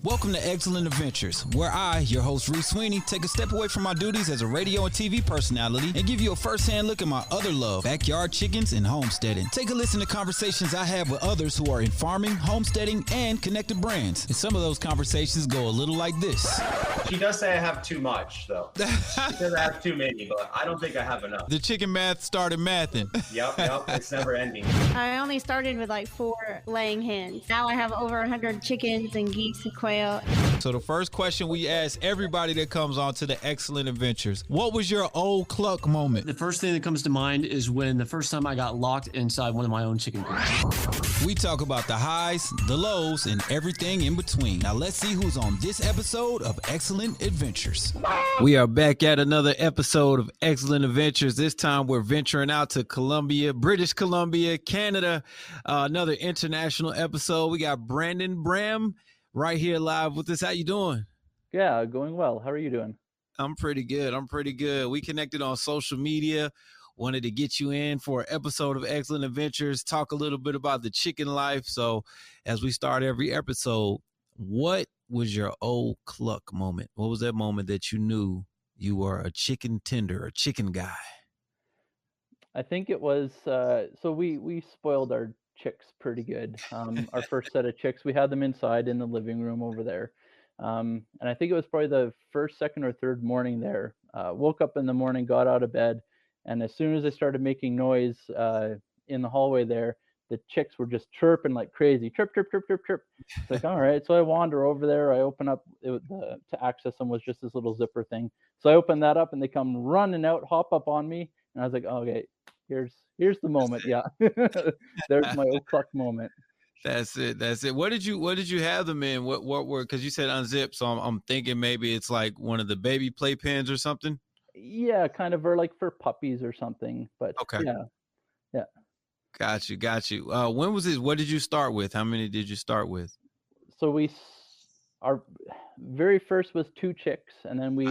Welcome to Eggcellent Adventures, where I, your host Reec Swiney, take a step away from my duties as a radio and TV personality and give you a first-hand look at my other love, backyard chickens and homesteading. Take a listen to conversations I have with others who are in farming, homesteading, and connected brands. And some of those conversations go a little like this. She does say I have too much, though. She says I have too many, but I don't think I have enough. The chicken math started mathing. Yep, it's never ending. I only started with like 4 laying hens. Now I have over 100 chickens and geese and quail. So the first question we ask everybody that comes on to the Eggcellent Adventures, what was your old cluck moment? The first thing that comes to mind is when the first time I got locked inside one of my own chicken coops. We talk about the highs, the lows, and everything in between. Now let's see who's on this episode of Eggcellent Adventures. We are back at another episode of Eggcellent Adventures. This time we're venturing out to Columbia, British Columbia, Canada. Another international episode. We got Braam right here live with us. How you doing? Yeah, going well. How are you doing? I'm pretty good. We connected on social media. Wanted to get you in for an episode of Eggcellent Adventures, talk a little bit about the chicken life. So as we start every episode, what was your old cluck moment? What was that moment that you knew you were a chicken tender, a chicken guy? I think it was, so we spoiled our chicks pretty good. Our first set of chicks, we had them inside in the living room over there. And I think it was probably the first, second, or third morning there. Woke up in the morning, got out of bed, and as soon as I started making noise in the hallway there, the chicks were just chirping like crazy. Chirp, chirp, chirp, chirp, chirp. It's like, all right. So I wander over there. I open up, to access them was just this little zipper thing. So I open that up and they come running out, hop up on me. And I was like, okay, here's the moment. Yeah. There's my old cluck moment. That's it. What did you have them in? What were, because you said unzip, so I'm thinking maybe it's like one of the baby playpens or something. Yeah, kind of, or like for puppies or something. But okay. Yeah. Got you. When was this? What did you start with? How many did you start with? So our very first was 2 chicks, and then we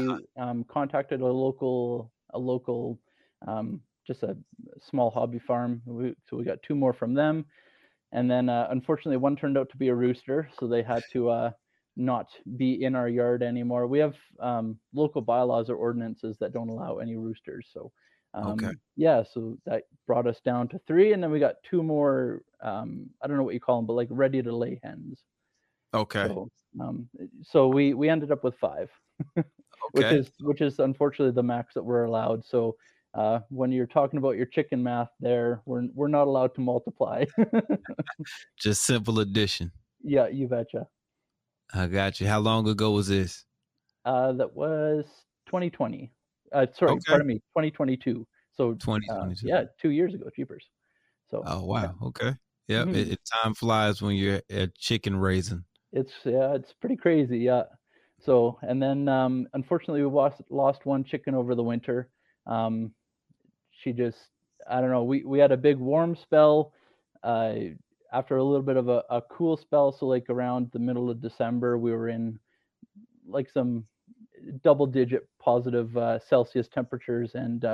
contacted a local just a small hobby farm. So we got 2 more from them, and then unfortunately one turned out to be a rooster, so they had to not be in our yard anymore. We have local bylaws or ordinances that don't allow any roosters, so okay. Yeah, so that brought us down to 3, and then we got 2 more, I don't know what you call them, but like ready to lay hens. Okay. So we ended up with 5. Okay. which is unfortunately the max that we're allowed. So when you're talking about your chicken math there, we're not allowed to multiply. Just simple addition. Yeah, you betcha. I got you. How long ago was this? That was 2020. Pardon me, 2022. So 2022. Yeah, 2 years ago, jeepers. So oh wow, yeah. Okay. Yeah, Mm-hmm. Time flies when you're at chicken raising. It's pretty crazy, yeah. So, and then unfortunately we lost one chicken over the winter. She just, I don't know, we had a big warm spell after a little bit of a cool spell. So like around the middle of December, we were in like some double-digit positive Celsius temperatures, and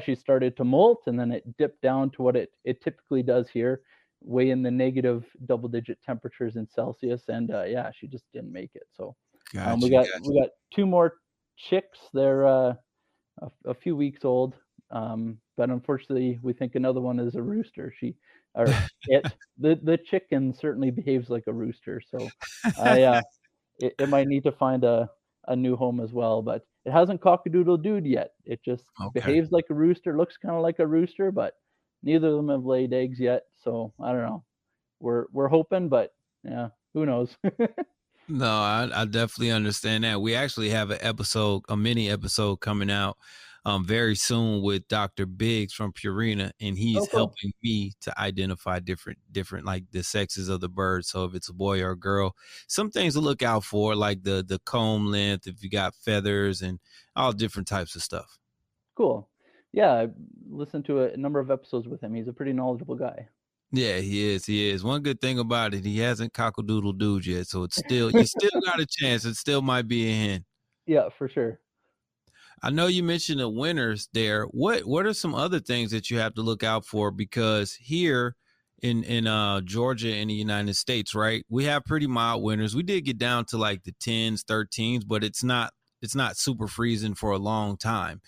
she started to molt, and then it dipped down to what it typically does here, way in the negative double-digit temperatures in Celsius, and she just didn't make it. So we got 2 more chicks. They're a few weeks old, but unfortunately we think another one is a rooster. The chicken certainly behaves like a rooster, so it might need to find a new home as well, but it hasn't cock-a-doodle-dooed yet. It just behaves like a rooster, looks kind of like a rooster, but neither of them have laid eggs yet. So I don't know. We're hoping, but yeah, who knows? No, I definitely understand that. We actually have a mini episode coming out very soon with Dr. Biggs from Purina, and he's helping me to identify different like the sexes of the bird. So if it's a boy or a girl, some things to look out for, like the comb length, if you got feathers, and all different types of stuff. Cool. Yeah, I listened to a number of episodes with him. He's a pretty knowledgeable guy. Yeah, he is. One good thing about it, he hasn't cock-a-doodle-dooed yet, so it's still you still got a chance. It still might be a hen. Yeah, for sure. I know you mentioned the winters there. What are some other things that you have to look out for? Because here in Georgia in the United States, right? We have pretty mild winters. We did get down to like the 10s, 13s, but it's not super freezing for a long time.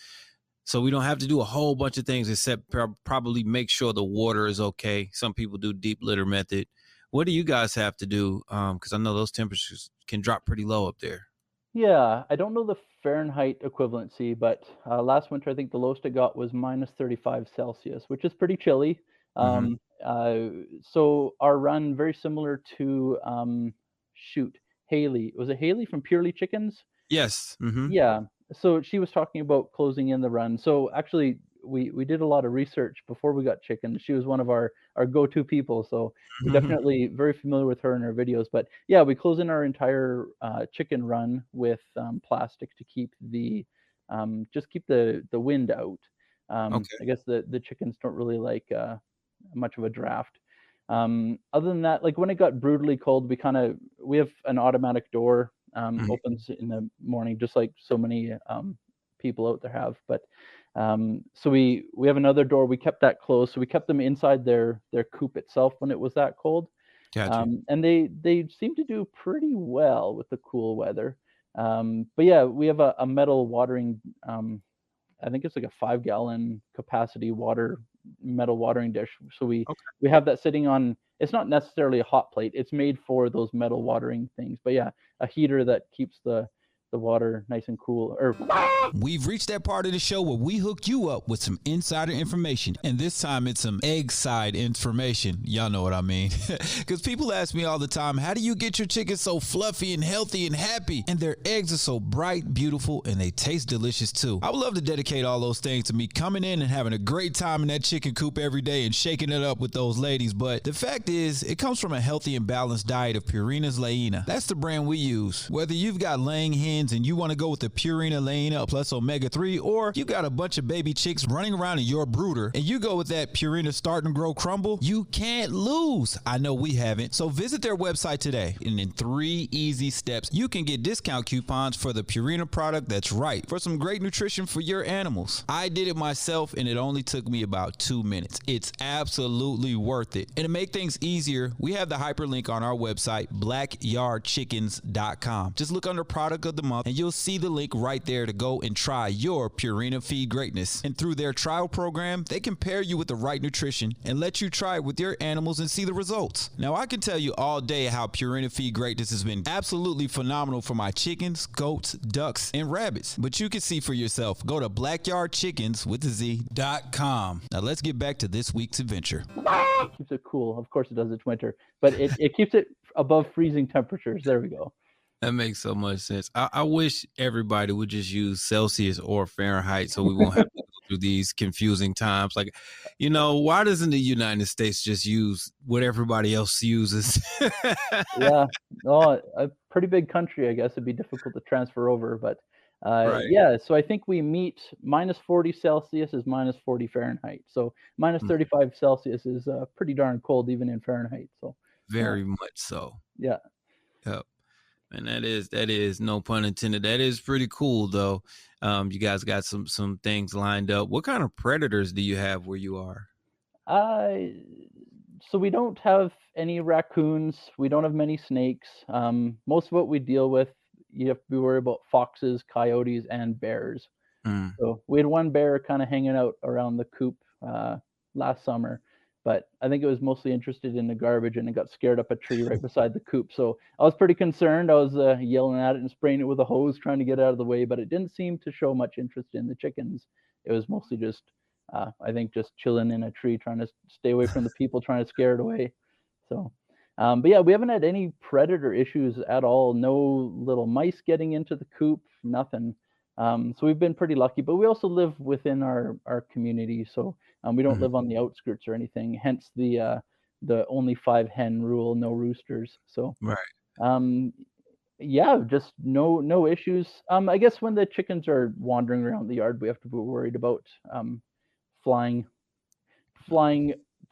So we don't have to do a whole bunch of things except probably make sure the water is okay. Some people do deep litter method. What do you guys have to do? Because I know those temperatures can drop pretty low up there. Yeah, I don't know the Fahrenheit equivalency, but last winter I think the lowest I got was minus 35 Celsius, which is pretty chilly. Mm-hmm. So our run very similar to Haley. Was it Haley from Purely Chickens? Yes. Mm-hmm. Yeah. So she was talking about closing in the run. So actually, we did a lot of research before we got chicken. She was one of our go-to people. So we're definitely very familiar with her in her videos. But yeah, we close in our entire chicken run with plastic to keep the just keep the wind out. Okay. I guess the chickens don't really like much of a draft. Other than that, like when it got brutally cold, we have an automatic door. Opens in the morning, just like so many people out there have. But so we have another door. We kept that closed, so we kept them inside their coop itself when it was that cold. Gotcha. And they seem to do pretty well with the cool weather. But yeah, we have a metal watering. I think it's like a 5-gallon capacity metal watering dish. So we have that sitting on. It's not necessarily a hot plate. It's made for those metal watering things. But yeah, a heater that keeps the water nice and cool. We've reached that part of the show where we hook you up with some insider information, and this time it's some egg side information. Y'all know what I mean. Because people ask me all the time, how do you get your chickens so fluffy and healthy and happy? And their eggs are so bright, beautiful, and they taste delicious too. I would love to dedicate all those things to me coming in and having a great time in that chicken coop every day and shaking it up with those ladies, but the fact is, it comes from a healthy and balanced diet of Purina's Layina. That's the brand we use. Whether you've got laying hens and you want to go with the Purina Layina plus omega-3, or you got a bunch of baby chicks running around in your brooder and you go with that Purina Start and Grow Crumble, you can't lose. I know we haven't. So visit their website today, and in 3 easy steps, you can get discount coupons for the Purina product that's right for some great nutrition for your animals. I did it myself and it only took me about 2 minutes. It's absolutely worth it. And to make things easier, we have the hyperlink on our website, BlackYardChickenz.com. Just look under product of the month and you'll see the link right there to go and try your Purina Feed Greatness. And through their trial program, they can pair you with the right nutrition and let you try it with your animals and see the results. Now, I can tell you all day how Purina Feed Greatness has been absolutely phenomenal for my chickens, goats, ducks, and rabbits. But you can see for yourself. Go to BlackYardChickenz.com. Now, let's get back to this week's adventure. Keeps it cool. Of course it does. It's winter. But it keeps it above freezing temperatures. There we go. That makes so much sense. I wish everybody would just use Celsius or Fahrenheit so we won't have to go through these confusing times. Like, why doesn't the United States just use what everybody else uses? Yeah. Oh, a pretty big country, I guess. It'd be difficult to transfer over. But Right. yeah, so I think we meet minus 40 Celsius is minus 40 Fahrenheit. So minus 35 Celsius is pretty darn cold even in Fahrenheit. So Very much so. yeah. Yep. And that is no pun intended. That is pretty cool though. You guys got some things lined up. What kind of predators do you have where you are? So we don't have any raccoons. We don't have many snakes. Most of what we deal with, you have to be worried about foxes, coyotes, and bears. So we had one bear kind of hanging out around the coop last summer, but I think it was mostly interested in the garbage and it got scared up a tree right beside the coop. So I was pretty concerned. I was yelling at it and spraying it with a hose, trying to get out of the way, but it didn't seem to show much interest in the chickens. It was mostly just, I think, just chilling in a tree, trying to stay away from the people, trying to scare it away. So, but yeah, we haven't had any predator issues at all. No little mice getting into the coop, nothing. So we've been pretty lucky, but we also live within our community. So we don't live on the outskirts or anything, hence the only 5 hen rule, no roosters. So Right. yeah, just no issues. I guess when the chickens are wandering around the yard, we have to be worried about flying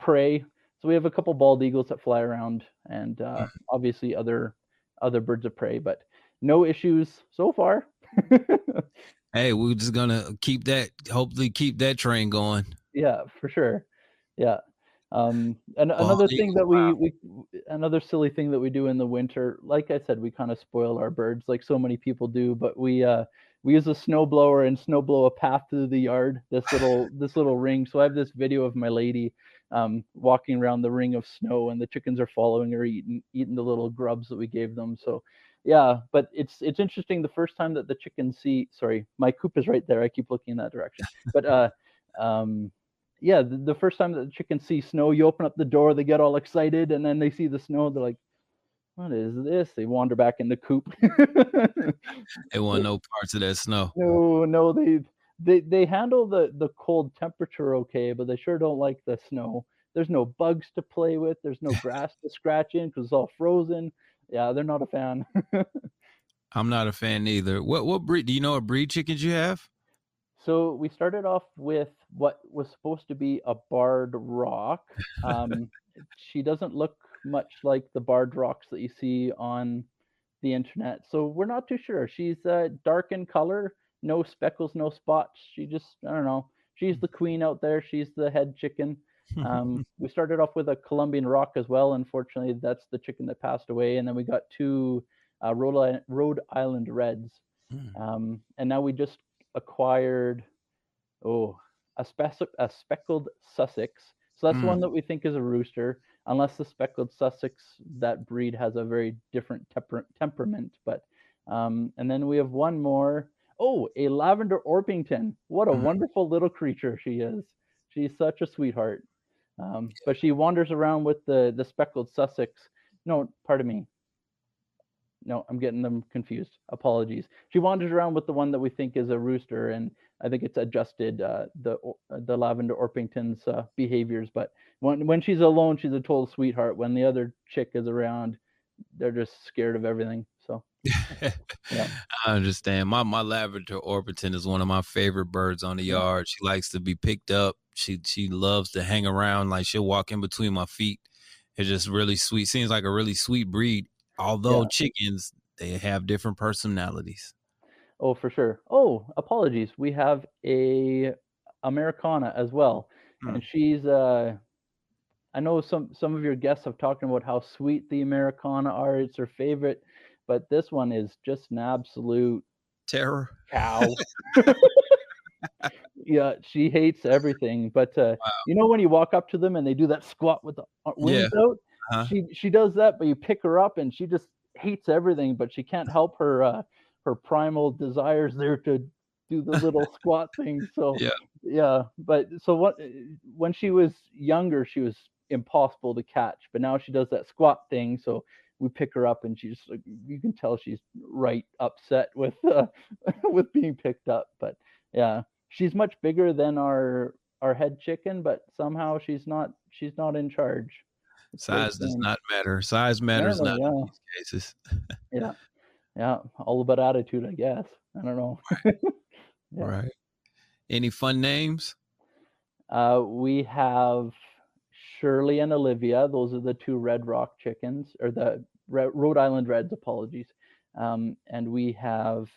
prey. So we have a couple bald eagles that fly around, and obviously other birds of prey, but no issues so far. Hey, we're just gonna hopefully keep that train going. Yeah, for sure. Yeah. And another thing that another silly thing that we do in the winter, like I said, we kind of spoil our birds like so many people do, but we use a snow blower and snow blow a path through the yard, this little ring. So I have this video of my lady walking around the ring of snow, and the chickens are following her, eating the little grubs that we gave them. So yeah, but it's interesting. The first time that the chickens see, sorry, my coop is right there. I keep looking in that direction. But yeah, the first time that the chickens see snow, you open up the door, they get all excited, and then they see the snow, they're like, "What is this?" They wander back in the coop. They want no parts of that snow. No, they handle the cold temperature okay, but they sure don't like the snow. There's no bugs to play with. There's no grass to scratch in because it's all frozen. Yeah, they're not a fan. I'm not a fan either. What breed? Do you know what breed chickens you have? So we started off with what was supposed to be a barred rock. She doesn't look much like the barred rocks that you see on the internet. So we're not too sure. She's dark in color, no speckles, no spots. She just, I don't know. She's the queen out there. She's the head chicken. We started off with a Colombian rock as well. Unfortunately, that's the chicken that passed away. And then we got two Rhode Island Reds. And now we just acquired a speckled Sussex. So that's one that we think is a rooster, unless the speckled Sussex, that breed has a very different temperament. But and then we have one more. A lavender Orpington. What a wonderful little creature she is. She's such a sweetheart. But she wanders around with the speckled Sussex. No, pardon me. No, I'm getting them confused. Apologies. She wanders around with the one that we think is a rooster, and I think it's adjusted the lavender Orpington's behaviors. But when she's alone, she's a total sweetheart. When the other chick is around, they're just scared of everything. So yeah. I understand. My lavender Orpington is one of my favorite birds on the yard. She likes to be picked up. She loves to hang around. Like, she'll walk in between my feet. It's just really sweet. Seems like a really sweet breed. Although chickens, they have different personalities. Oh, for sure. Oh, apologies. We have a Americana as well. And she's I know some of your guests have talked about how sweet the Americana are. It's her favorite, but this one is just an absolute terror. Cow. Yeah, she hates everything. But you know, when you walk up to them and they do that squat with the wings out, she does that, but you pick her up and she just hates everything, but she can't help her primal desires there to do the little squat thing. So but so when she was younger, she was impossible to catch, but now she does that squat thing, so we pick her up and she's like, you can tell she's right upset with with being picked up. But yeah, she's much bigger than our head chicken, but somehow she's not in charge. Size does not matter. Size matters not in these cases. Yeah, all about attitude, I guess. I don't know. Right. Any fun names? We have Shirley and Olivia. Those are the two Red Rock chickens, or the Rhode Island Reds, apologies. And we have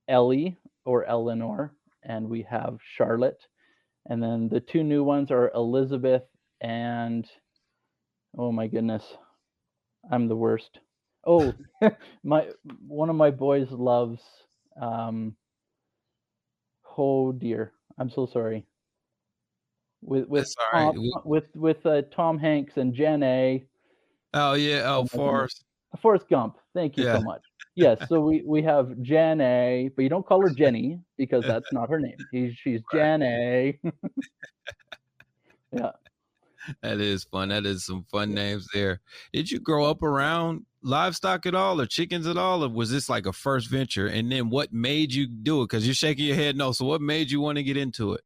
Ellie or Eleanor, and we have Charlotte. And then the two new ones are Elizabeth and, oh my goodness, I'm the worst. Oh, one of my boys loves, oh dear, I'm so sorry. With Tom Hanks and Jen A. Oh yeah, Forrest Gump. Thank you so much. Yes, so we have Jen A, but you don't call her Jenny because that's not her name. She's Jen A. Yeah. That is fun. That is some fun names there. Did you grow up around livestock at all, or chickens at all, or was this like a first venture? And then what made you do it? Because you're shaking your head no. So what made you want to get into it?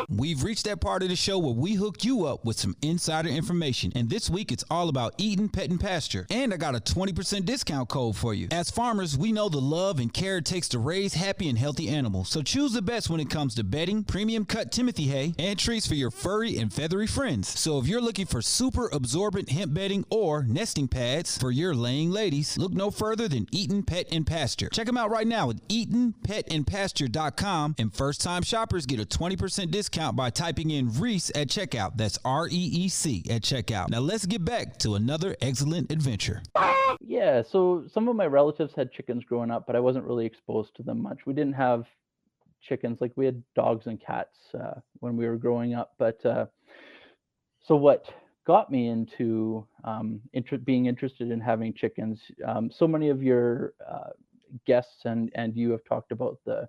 We've reached that part of the show where we hook you up with some insider information. And this week, it's all about eating, pet, and pasture. And I got a 20% discount code for you. As farmers, we know the love and care it takes to raise happy and healthy animals. So choose the best when it comes to bedding, premium cut Timothy hay, and treats for your furry and feathery friends. So if you're looking for super absorbent hemp bedding or nesting pads for your laying ladies, look no further than Eaton Pet and Pasture. Check them out right now at EatonPetAndPasture.com, and first-time shoppers get a 20% discount by typing in Reec at checkout. That's REEC at checkout. Now let's get back to another excellent adventure. Yeah, so some of my relatives had chickens growing up, but I wasn't really exposed to them much. We didn't have chickens, like we had dogs and cats when we were growing up. But so what got me into being interested in having chickens, so many of your guests and you have talked about the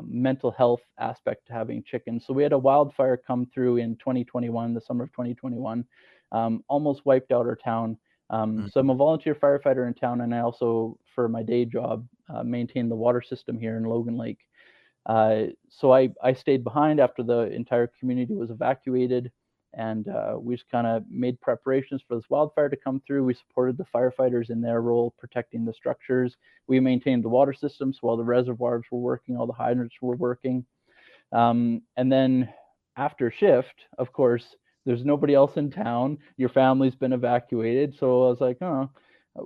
mental health aspect to having chickens. So we had a wildfire come through in 2021, the summer of 2021, almost wiped out our town. So I'm a volunteer firefighter in town, and I also, for my day job, maintain the water system here in Logan Lake. So I stayed behind after the entire community was evacuated, and we just kind of made preparations for this wildfire to come through. We supported the firefighters in their role protecting the structures. We maintained the water system, so all the reservoirs were working, all the hydrants were working. And then after shift, of course, there's nobody else in town. Your family's been evacuated. So I was like, I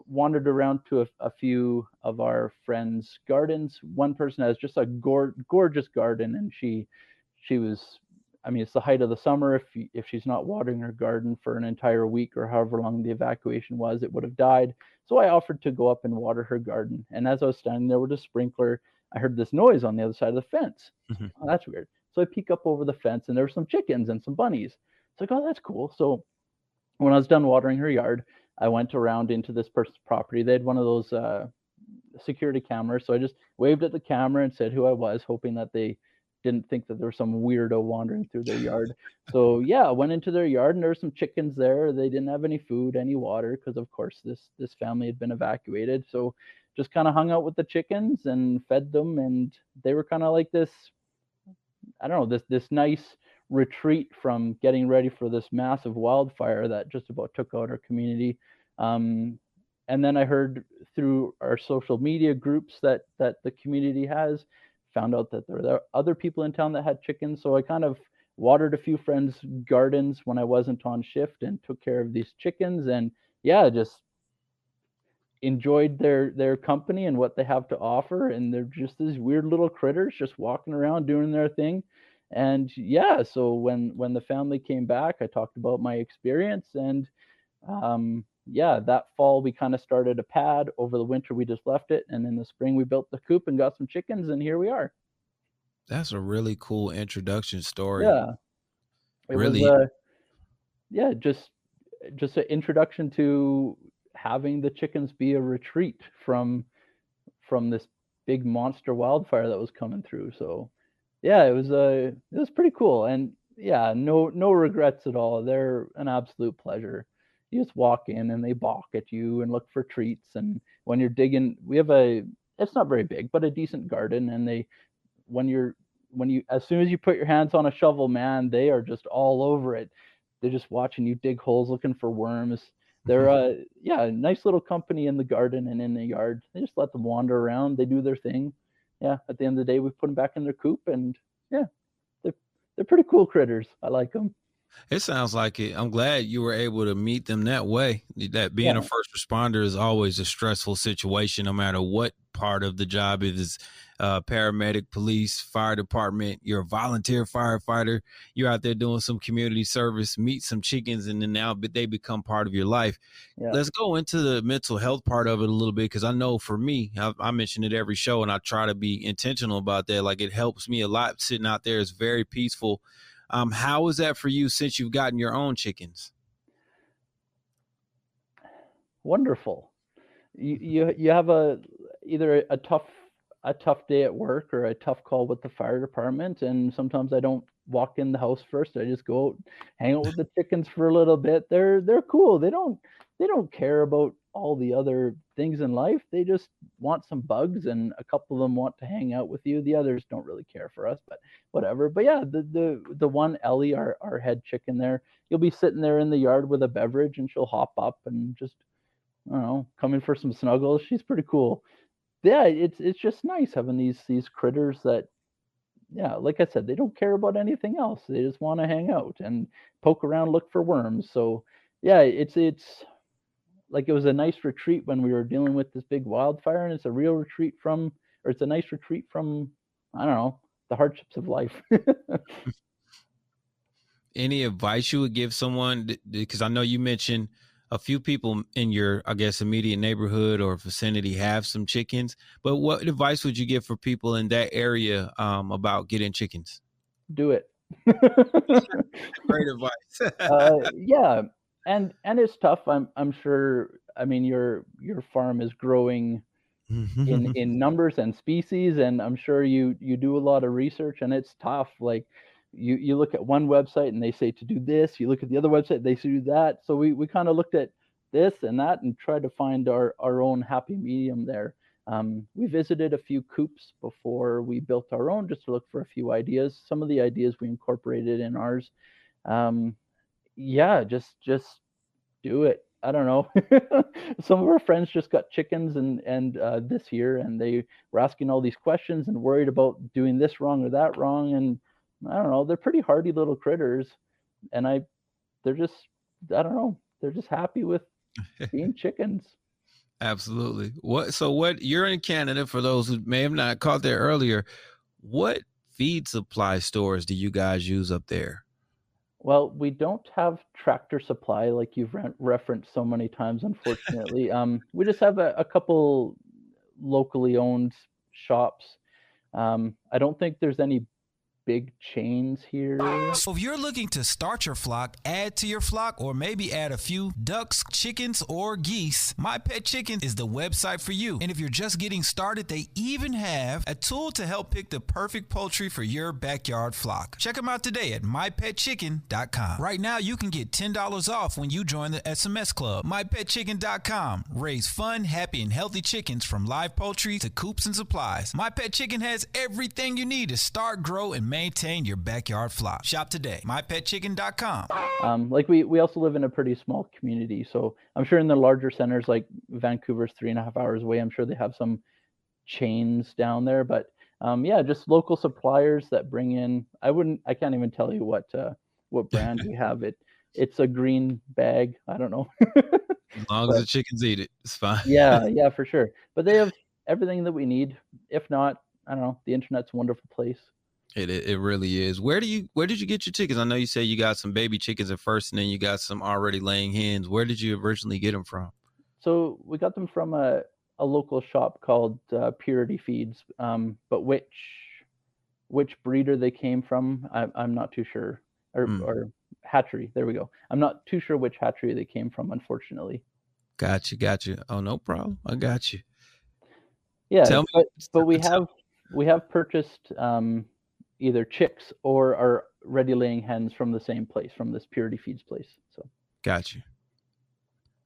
wandered around to a few of our friends' gardens. One person has just a gorgeous garden, and she was, I mean, it's the height of the summer. If she's not watering her garden for an entire week or however long the evacuation was, it would have died. So I offered to go up and water her garden. And as I was standing there with a sprinkler, I heard this noise on the other side of the fence. Oh, that's weird. So I peek up over the fence, and there were some chickens and some bunnies. It's like, oh, that's cool. So when I was done watering her yard, I went around into this person's property. They had one of those security cameras. So I just waved at the camera and said who I was, hoping that they didn't think that there was some weirdo wandering through their yard. So yeah, I went into their yard, and there were some chickens there. They didn't have any food, any water, because of course this family had been evacuated. So just kind of hung out with the chickens and fed them, and they were kind of like this, I don't know, this nice retreat from getting ready for this massive wildfire that just about took out our community. And then I heard through our social media groups that the community has, found out that there are other people in town that had chickens. So I kind of watered a few friends' gardens when I wasn't on shift and took care of these chickens, and yeah, just enjoyed their company and what they have to offer. And they're just these weird little critters just walking around doing their thing. And yeah, so when the family came back, I talked about my experience, and yeah, that fall we kind of started a pad. Over the winter we just left it, and in the spring we built the coop and got some chickens, and here we are. That's a really cool introduction story. Yeah, it really was yeah, just an introduction to having the chickens be a retreat from this big monster wildfire that was coming through. So yeah, it was pretty cool, and yeah, no regrets at all. They're an absolute pleasure. You just walk in and they balk at you and look for treats. And when you're digging, we have it's not very big, but a decent garden. And as soon as you put your hands on a shovel, man, they are just all over it. They're just watching you dig holes, looking for worms. They're yeah, nice little company in the garden and in the yard. They just let them wander around. They do their thing. Yeah, at the end of the day, we put them back in their coop, and yeah, they're pretty cool critters. I like them. It sounds like it. I'm glad you were able to meet them that way. That being a first responder is always a stressful situation, no matter what part of the job it is. Paramedic, police, fire department, you're a volunteer firefighter, you're out there doing some community service, meet some chickens, and then now they become part of your life. Yeah. Let's go into the mental health part of it a little bit, because I know for me, I mention it every show, and I try to be intentional about that. Like, it helps me a lot. Sitting out there is very peaceful. How is that for you since you've gotten your own chickens? Wonderful. You have either a tough day at work or a tough call with the fire department, and sometimes I don't walk in the house first. I just go out, hang out with the chickens for a little bit. They're cool. They don't care about all the other things in life. They just want some bugs, and a couple of them want to hang out with you. The others don't really care for us, but whatever. But yeah, the one Ellie, our head chicken there, you'll be sitting there in the yard with a beverage, and she'll hop up and just, I don't know, come in for some snuggles. She's pretty cool. Yeah, it's just nice having these critters that, yeah, like I said, they don't care about anything else. They just want to hang out and poke around, look for worms. So yeah, it's like it was a nice retreat when we were dealing with this big wildfire, and it's a real retreat from, or it's a nice retreat from, I don't know, the hardships of life. Any advice you would give someone? Because I know you mentioned a few people in your, I guess, immediate neighborhood or vicinity have some chickens, but what advice would you give for people in that area about getting chickens? Do it. Great advice. Yeah, and it's tough. I'm sure. I mean, your farm is growing in numbers and species, and I'm sure you do a lot of research, and it's tough. Like you look at one website and they say to do this, you look at the other website, they say to do that. So we kind of looked at this and that and tried to find our own happy medium there. We visited a few coops before we built our own, just to look for a few ideas. Some of the ideas we incorporated in ours. Yeah, just do it. I don't know. Some of our friends just got chickens and this year, and they were asking all these questions and worried about doing this wrong or that wrong. And I don't know, they're pretty hardy little critters, and they're just, I don't know, they're just happy with being chickens. Absolutely. What you're in Canada, for those who may have not caught there earlier, what feed supply stores do you guys use up there? Well, we don't have Tractor Supply like you've referenced so many times, unfortunately. We just have a couple locally owned shops. I don't think there's any big chains here. So if you're looking to start your flock, add to your flock, or maybe add a few ducks, chickens, or geese, My Pet Chicken is the website for you. And if you're just getting started, they even have a tool to help pick the perfect poultry for your backyard flock. Check them out today at mypetchicken.com. Right now, you can get $10 off when you join the SMS Club. mypetchicken.com. Raise fun, happy, and healthy chickens, from live poultry to coops and supplies. My Pet Chicken has everything you need to start, grow, and maintain your backyard flock. Shop today. mypetchicken.com. Like we also live in a pretty small community, so I'm sure in the larger centers, like Vancouver's 3.5 hours away, I'm sure they have some chains down there. But yeah, just local suppliers that bring in. I can't even tell you what brand we have. It's a green bag. I don't know. As long as the chickens eat it, it's fine. Yeah, for sure. But they have everything that we need. If not, I don't know. The internet's a wonderful place. It really is. Where did you get your chickens? I know you said you got some baby chickens at first, and then you got some already laying hens. Where did you originally get them from? So we got them from a local shop called Purity Feeds. But which breeder they came from, I'm not too sure. Or hatchery. There we go. I'm not too sure which hatchery they came from, unfortunately. Got you. Oh, no problem. I got you. Yeah, but we have purchased either chicks or our ready laying hens from the same place, from this Purity Feeds place. So got you.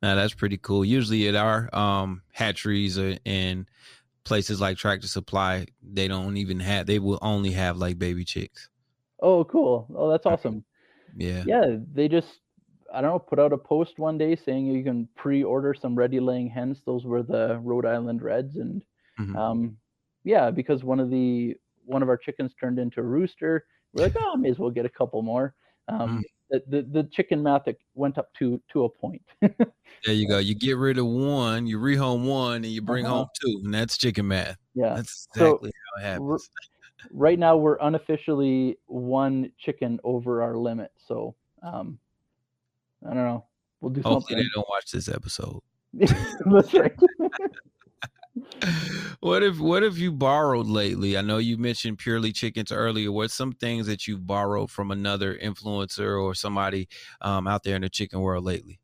Now that's pretty cool. Usually at our hatcheries and places like Tractor Supply, they will only have like baby chicks. Oh, cool. Oh, that's awesome. Yeah. They just, I don't know, put out a post one day saying you can pre-order some ready laying hens. Those were the Rhode Island Reds, and because one of our chickens turned into a rooster, we're like, I may as well get a couple more. The chicken math went up to a point. There you go. You get rid of one, you rehome one, and you bring home two, and that's chicken math. Yeah, that's exactly how it happens. Right now, we're unofficially one chicken over our limit. So I don't know. We'll do something. Hopefully, they don't watch this episode. That's right. What have you borrowed lately? I know you mentioned Purely Chickens earlier. What's some things that you've borrowed from another influencer or somebody out there in the chicken world lately?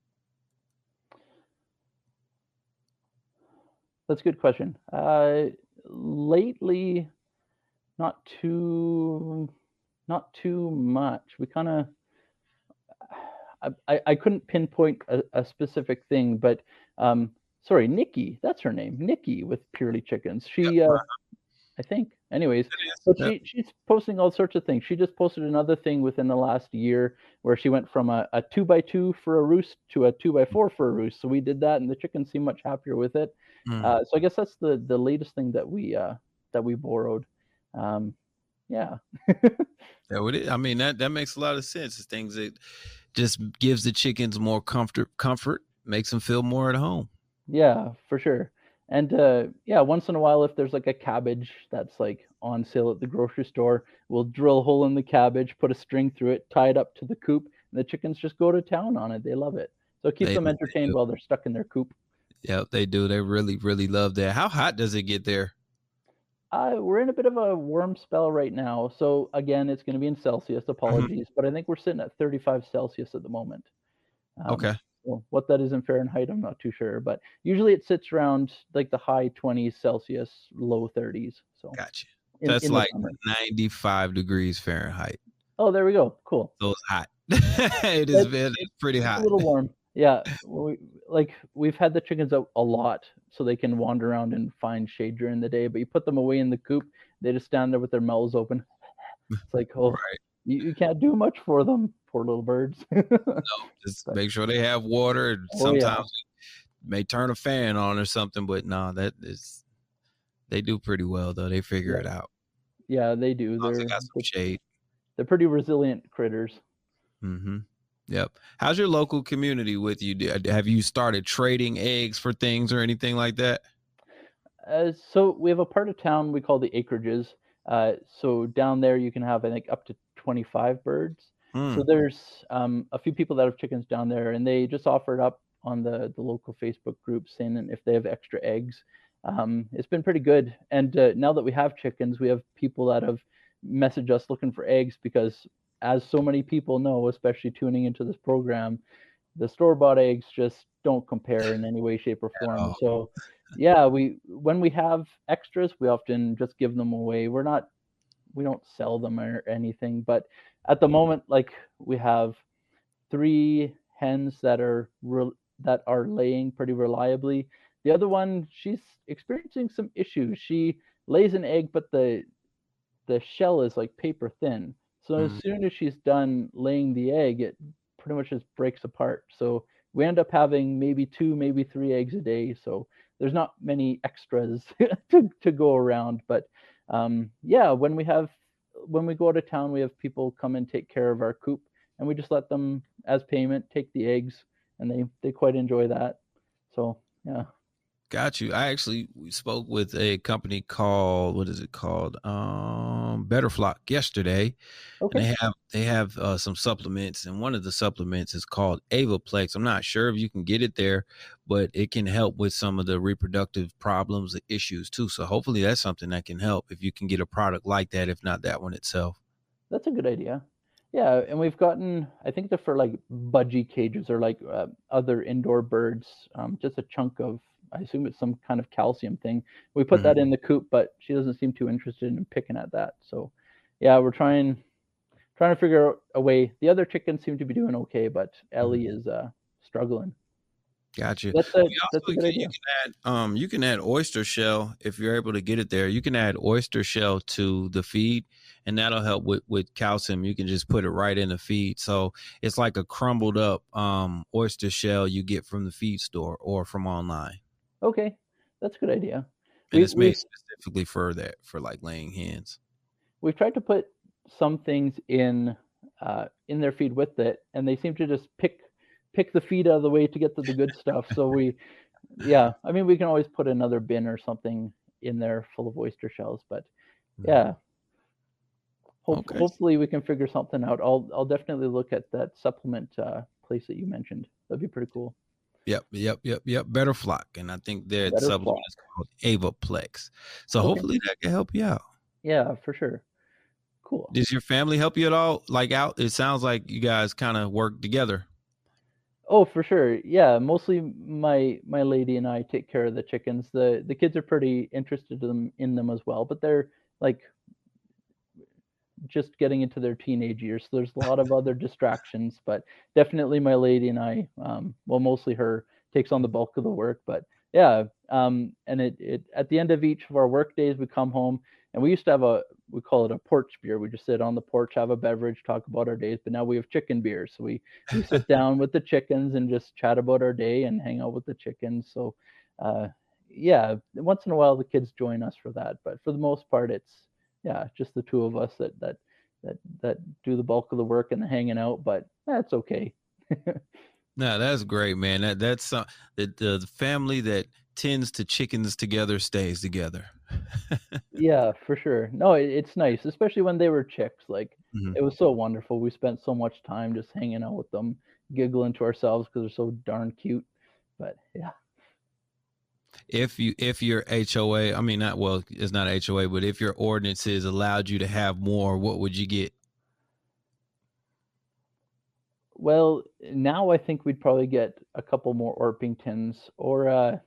That's a good question. Lately, not too much. We kind of, I couldn't pinpoint a specific thing, but sorry, Nikki, that's her name, Nikki with Purely Chickens. She, I think, anyways, but she's posting all sorts of things. She just posted another thing within the last year where she went from a 2x2 for a roost to a 2x4 for a roost. So we did that, and the chickens seem much happier with it. So I guess that's the latest thing that we borrowed. Yeah. I mean, that makes a lot of sense. It's things that just gives the chickens more comfort, makes them feel more at home. Yeah, for sure. And yeah, once in a while, if there's like a cabbage that's like on sale at the grocery store, we'll drill a hole in the cabbage, put a string through it, tie it up to the coop, and the chickens just go to town on it. They love it. So it keeps them They entertained do. while they're stuck in their coop. Yep, they do. They really, really love that. How hot does it get there? We're in a bit of a warm spell right now. So again, it's going to be in Celsius. Apologies, but I think we're sitting at 35 Celsius at the moment. Okay. Well, what that is in Fahrenheit, I'm not too sure, but usually it sits around like the high 20s Celsius, low 30s. So Gotcha. in That's the like summer. 95 degrees Fahrenheit. Oh, there we go. Cool. So it's hot. It is it's pretty hot. A little warm. Yeah. We've had the chickens out a lot so they can wander around and find shade during the day, but you put them away in the coop, they just stand there with their mouths open. It's like, oh, Right. you can't do much for them, poor little birds. No, just make sure they have water. And sometimes we may turn a fan on or something, but no, they do pretty well though. They figure it out. Yeah, they do. As long as they got some shade. They're pretty resilient critters. Mm-hmm. Yep. How's your local community with you? Have you started trading eggs for things or anything like that? So we have a part of town we call the acreages. So down there you can have, I think, up to 25 birds. So there's a few people that have chickens down there, and they just offer it up on the local Facebook group saying if they have extra eggs. It's been pretty good. And now that we have chickens, we have people that have messaged us looking for eggs because, as so many people know, especially tuning into this program, the store-bought eggs just don't compare in any way, shape, or form. So yeah, when we have extras, we often just give them away. We don't sell them or anything, but at the moment, like, we have 3 hens that are laying pretty reliably. The other one, she's experiencing some issues. She lays an egg, but the shell is like paper thin. So as soon as she's done laying the egg, it pretty much just breaks apart. So we end up having maybe 2, maybe 3 eggs a day. So there's not many extras to go around. But yeah, when we go out of town, we have people come and take care of our coop, and we just let them, as payment, take the eggs, and they quite enjoy that. So yeah. Got you. We spoke with a company called, what is it called? Better Flock yesterday. Okay. And they have some supplements, and one of the supplements is called Avaplex. I'm not sure if you can get it there, but it can help with some of the reproductive problems and issues too. So hopefully that's something that can help if you can get a product like that, if not that one itself. That's a good idea. Yeah, and we've gotten, I think they're for like budgie cages or like other indoor birds, just a chunk of, I assume it's some kind of calcium thing. We put that in the coop, but she doesn't seem too interested in picking at that. So yeah, we're trying to figure out a way. The other chickens seem to be doing okay, but Ellie is struggling. Gotcha. That's a good idea. You can add oyster shell if you're able to get it there. You can add oyster shell to the feed, and that'll help with calcium. You can just put it right in the feed. So it's like a crumbled up oyster shell you get from the feed store or from online. Okay, that's a good idea. And it's made specifically for that, for like laying hens. We've tried to put some things in their feed with it, and they seem to just pick the feed out of the way to get to the good stuff. So we can always put another bin or something in there full of oyster shells, but yeah. Hopefully we can figure something out. I'll definitely look at that supplement place that you mentioned. That'd be pretty cool. Yep. Better Flock. And I think their supplement is called Avaplex. So hopefully that can help you out. Yeah, for sure. Cool. Does your family help you at all? Like out? It sounds like you guys kind of work together. Oh, for sure. Yeah, mostly my lady and I take care of the chickens. The kids are pretty interested in them as well, but they're like just getting into their teenage years. So there's a lot of other distractions, but definitely my lady and I, mostly her, takes on the bulk of the work. But yeah, and it at the end of each of our work days, we come home, and we used to have we call it a porch beer. We just sit on the porch, have a beverage, talk about our days. But now we have chicken beer. So we sit down with the chickens and just chat about our day and hang out with the chickens. So yeah, once in a while the kids join us for that. But for the most part, it's just the two of us that do the bulk of the work and the hanging out. But that's okay. No, that's great, man. That's the family that tends to chickens together stays together. Yeah, for sure. No, it's nice, especially when they were chicks. Like Mhm. it was so wonderful. We spent so much time just hanging out with them, giggling to ourselves because they're so darn cute. But yeah. If your HOA, I mean, not well, it's not HOA, but if your ordinances allowed you to have more, what would you get? Well, now I think we'd probably get a couple more Orpingtons, or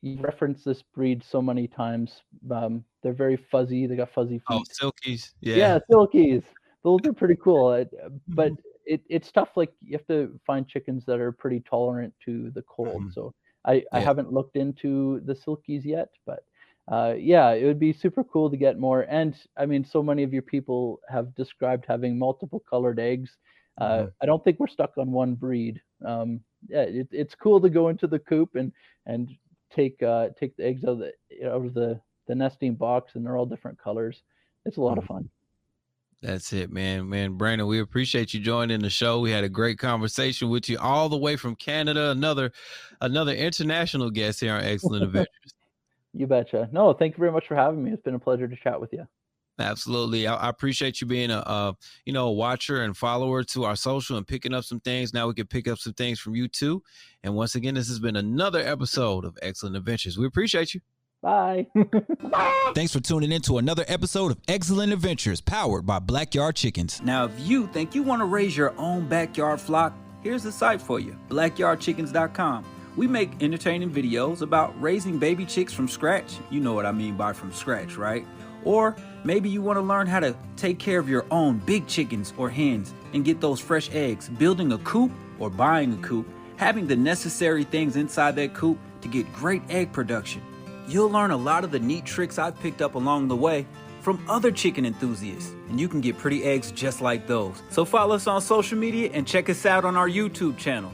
you referenced this breed so many times. They're very fuzzy. They got fuzzy Oh, feet. silkies. Yeah. Yeah, silkies. Those are pretty cool. But Mhm. it's tough. Like you have to find chickens that are pretty tolerant to the cold. Mhm. So I Yeah. haven't looked into the silkies yet, but yeah, it would be super cool to get more. And I mean, so many of your people have described having multiple colored eggs. Mhm. I don't think we're stuck on one breed. Yeah, it's cool to go into the coop and take the eggs out of the nesting box, and they're all different colors. It's a lot of Mhm. fun. That's it, man. Man, Brandon, we appreciate you joining the show. We had a great conversation with you all the way from Canada. Another international guest here on Excellent Adventures. You betcha. No, thank you very much for having me. It's been a pleasure to chat with you. Absolutely. I appreciate you being a watcher and follower to our social and picking up some things. Now we can pick up some things from you too. And once again, this has been another episode of Excellent Adventures. We appreciate you. Bye. Thanks for tuning in to another episode of Excellent Adventures, powered by BlackYard Chickenz. Now, if you think you want to raise your own backyard flock, here's the site for you, BlackYardChickenz.com. We make entertaining videos about raising baby chicks from scratch. You know what I mean by from scratch, right? Or maybe you want to learn how to take care of your own big chickens or hens and get those fresh eggs, building a coop or buying a coop, having the necessary things inside that coop to get great egg production. You'll learn a lot of the neat tricks I've picked up along the way from other chicken enthusiasts, and you can get pretty eggs just like those. So follow us on social media and check us out on our YouTube channel.